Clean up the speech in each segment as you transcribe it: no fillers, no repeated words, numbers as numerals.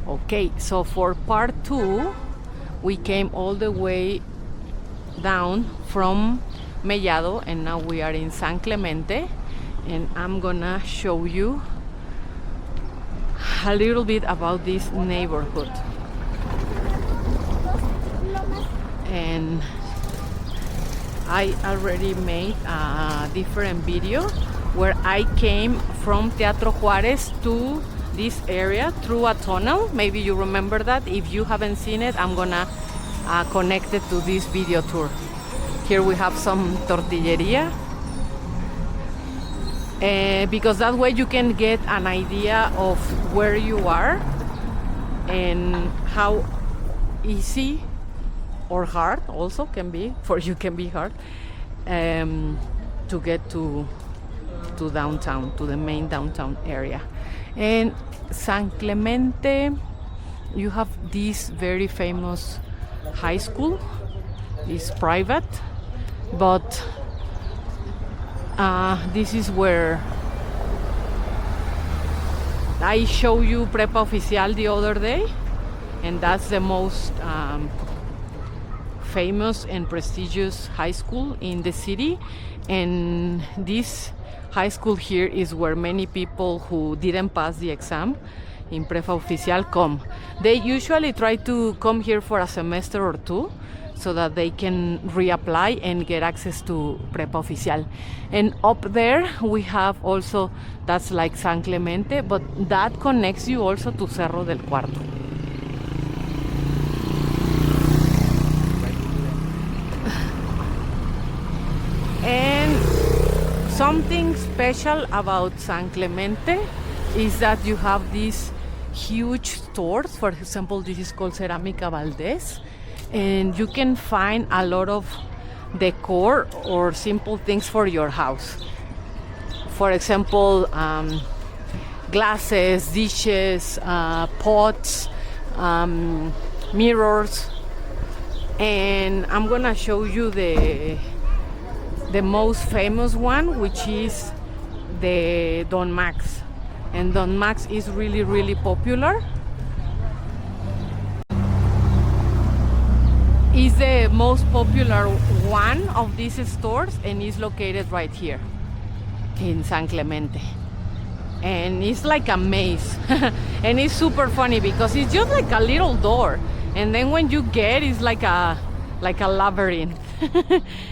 Okay, so for part 2 we came all the way down from Mellado and now we are in San Clemente, and I'm gonna show you a little bit about this neighborhood. And I already made a different video where I came from Teatro Juárez to this area through a tunnel. Maybe you remember that. If you haven't seen it, I'm gonna connect it to this video tour. Here we have some tortilleria, because that way you can get an idea of where you are and how easy or hard also can be, for you can be hard, to get to downtown, to the main downtown area. And San Clemente, you have this very famous high school. It's private, but this is where I show you Prepa Oficial the other day, and that's the most famous and prestigious high school in the city. And this high school here is where many people who didn't pass the exam in Prepa Oficial come. They usually try to come here for a semester or two so that they can reapply and get access to Prepa Oficial. And up there we have also, that's like San Clemente, but that connects you also to Cerro del Cuarto. And something special about San Clemente is that you have these huge stores. For example, this is called Cerámica Valdés, and you can find a lot of decor or simple things for your house. For example, glasses, dishes, pots, mirrors. And I'm gonna show you the most famous one, which is the Don Max. And Don Max is really, really popular. It's the most popular one of these stores, and is located right here in San Clemente. And it's like a maze. And it's super funny because it's just like a little door, and then when you get, it's like a labyrinth.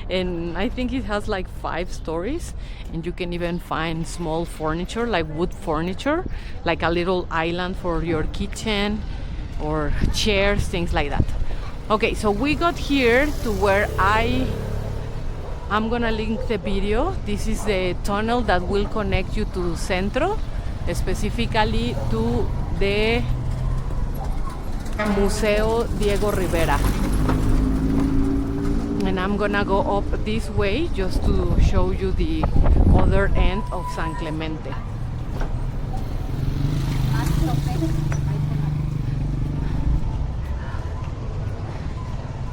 And I think it has like 5 stories, and you can even find small furniture, like wood furniture, like a little island for your kitchen or chairs, things like that. Okay, so we got here to where I'm gonna link the video. This is the tunnel that will connect you to Centro, specifically to the Museo Diego Rivera. And I'm gonna go up this way just to show you the other end of San Clemente.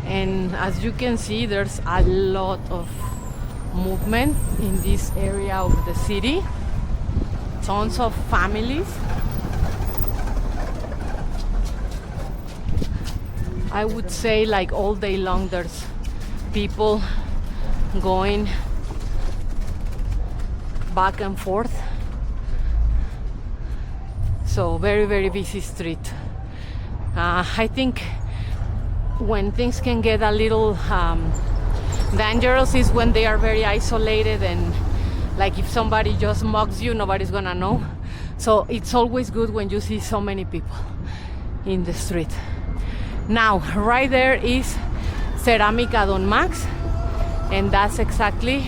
And as you can see, there's a lot of movement in this area of the city. Tons of families. I would say like all day long there's people going back and forth. So very, very busy street. I think when things can get a little dangerous is when they are very isolated, and like if somebody just mugs you, nobody's gonna know. So it's always good when you see so many people in the street. Now right there is Cerámica Don Max, and that's exactly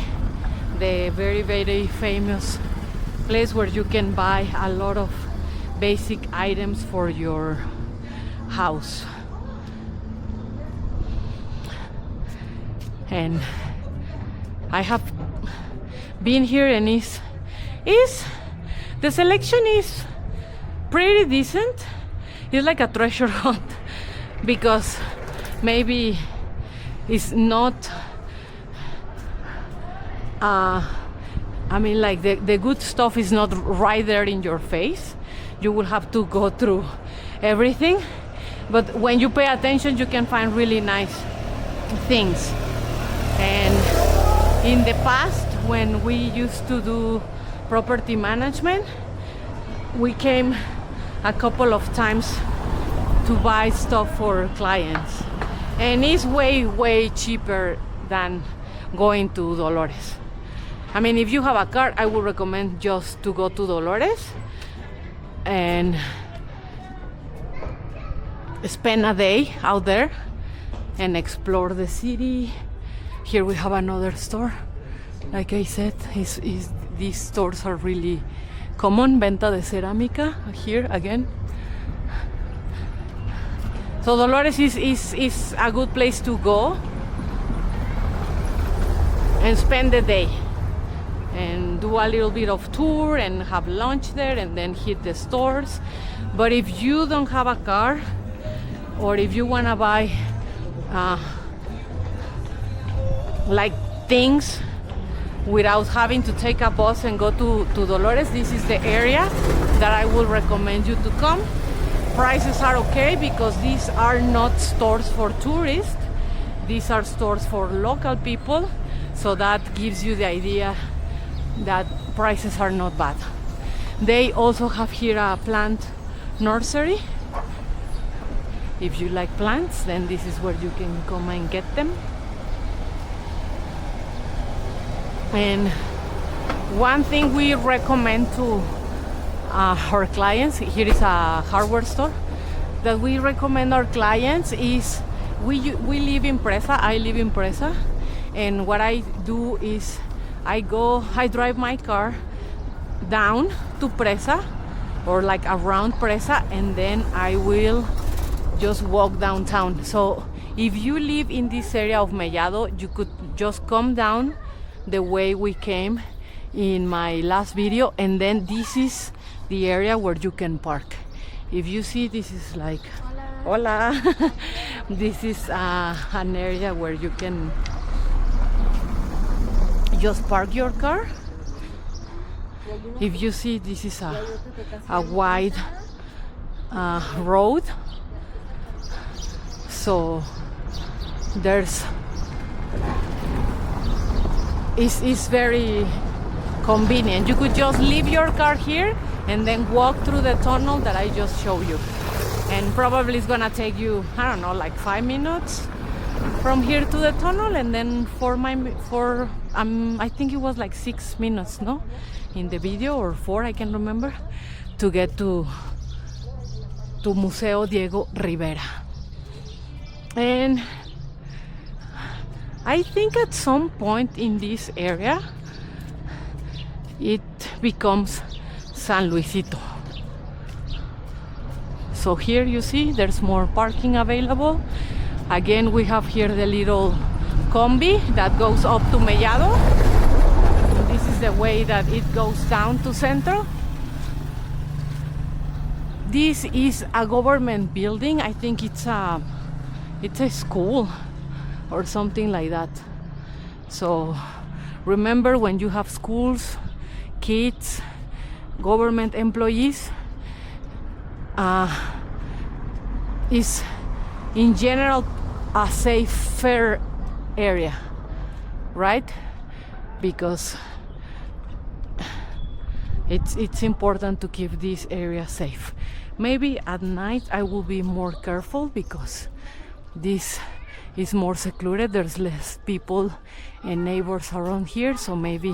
the very, very famous place where you can buy a lot of basic items for your house. And I have been here, and is the selection is pretty decent. It's like a treasure hunt because maybe it's not I mean, like the good stuff is not right there in your face. You will have to go through everything. But when you pay attention, you can find really nice things. And in the past, when we used to do property management, we came a couple of times to buy stuff for clients. And it's way cheaper than going to Dolores. I mean, if you have a car, I would recommend just to go to Dolores and spend a day out there and explore the city. Here we have another store. Like I said, these stores are really common. Venta de cerámica here again. So Dolores is a good place to go and spend the day and do a little bit of tour and have lunch there and then hit the stores. But if you don't have a car, or if you want to buy like things without having to take a bus and go to Dolores, this is the area that I would recommend you to come. Prices are okay because these are not stores for tourists. These are stores for local people. So that gives you the idea that prices are not bad. They also have here a plant nursery. If you like plants, then this is where you can come and get them. And one thing we recommend to our clients, here is a hardware store, that we recommend our clients is, we live in Presa, I live in Presa, and what I do is I drive my car down to Presa, or like around Presa, and then I will just walk downtown. So if you live in this area of Mellado, you could just come down the way we came in my last video, and then this is the area where you can park. If you see, this is like, hola, this is an area where you can just park your car. If you see, this is a wide road, so it's very convenient. You could just leave your car here and then walk through the tunnel that I just showed you, and probably it's gonna take you, I don't know, like 5 minutes from here to the tunnel, and then I think it was like 6 minutes, no, in the video, or 4, I can't remember, to get to Museo Diego Rivera. And I think at some point in this area it becomes San Luisito. So here you see there's more parking available. Again, we have here the little combi that goes up to Mellado. This is the way that it goes down to Centro. This is a government building. I think it's a school or something like that. So remember, when you have schools, kids, government employees, is in general a safer area, right? Because it's important to keep this area safe. Maybe at night I will be more careful because this is more secluded. There's less people and neighbors around here, so maybe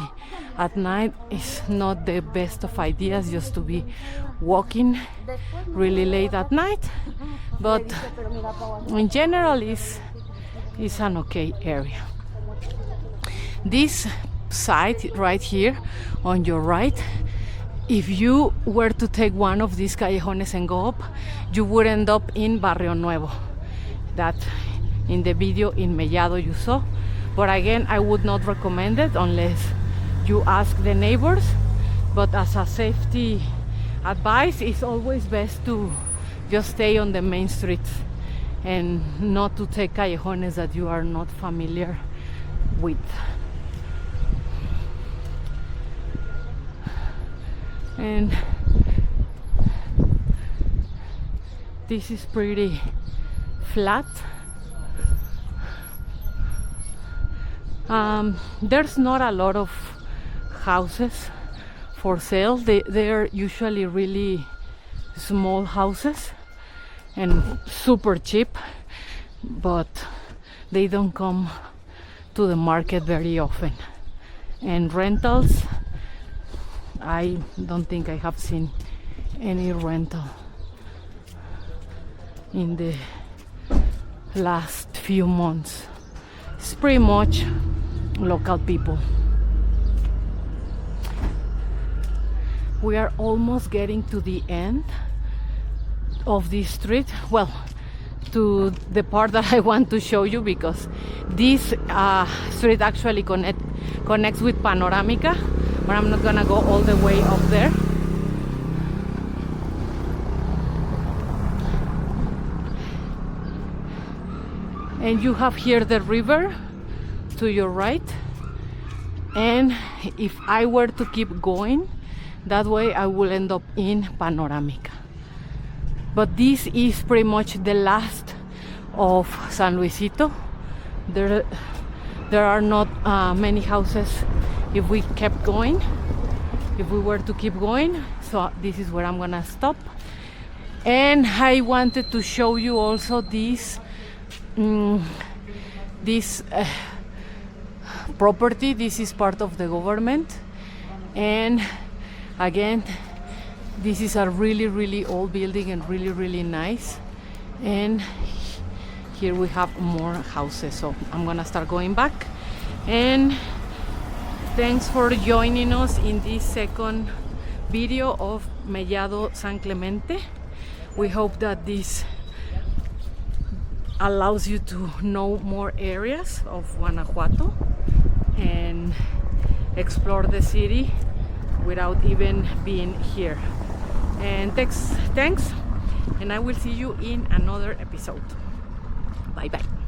at night it's not the best of ideas just to be walking really late at night. But in general it's an okay area. This side right here on your right, if you were to take one of these callejones and go up, you would end up in Barrio Nuevo, that in the video in Mellado you saw. But again, I would not recommend it unless you ask the neighbors. But as a safety advice, it's always best to just stay on the main streets and not to take callejones that you are not familiar with. And This is pretty flat. There's not a lot of houses for sale. They're usually really small houses and super cheap, but they don't come to the market very often. And rentals, I don't think I have seen any rental in the last few months. It's pretty much local people. We are almost getting to the end of this street. Well, to the part that I want to show you, because this street actually connects with Panoramica, but I'm not gonna go all the way up there. And you have here the river to your right, and if I were to keep going that way, I will end up in Panoramica. But this is pretty much the last of San Luisito. There are not many houses if we kept going, if we were to keep going. So this is where I'm gonna stop. And I wanted to show you also this property. This is part of the government, and again, this is a really old building and really nice. And here we have more houses, so I'm gonna start going back. And thanks for joining us in this second video of Mellado San Clemente. We hope that this allows you to know more areas of Guanajuato and explore the city without even being here. And thanks, and I will see you in another episode. Bye bye.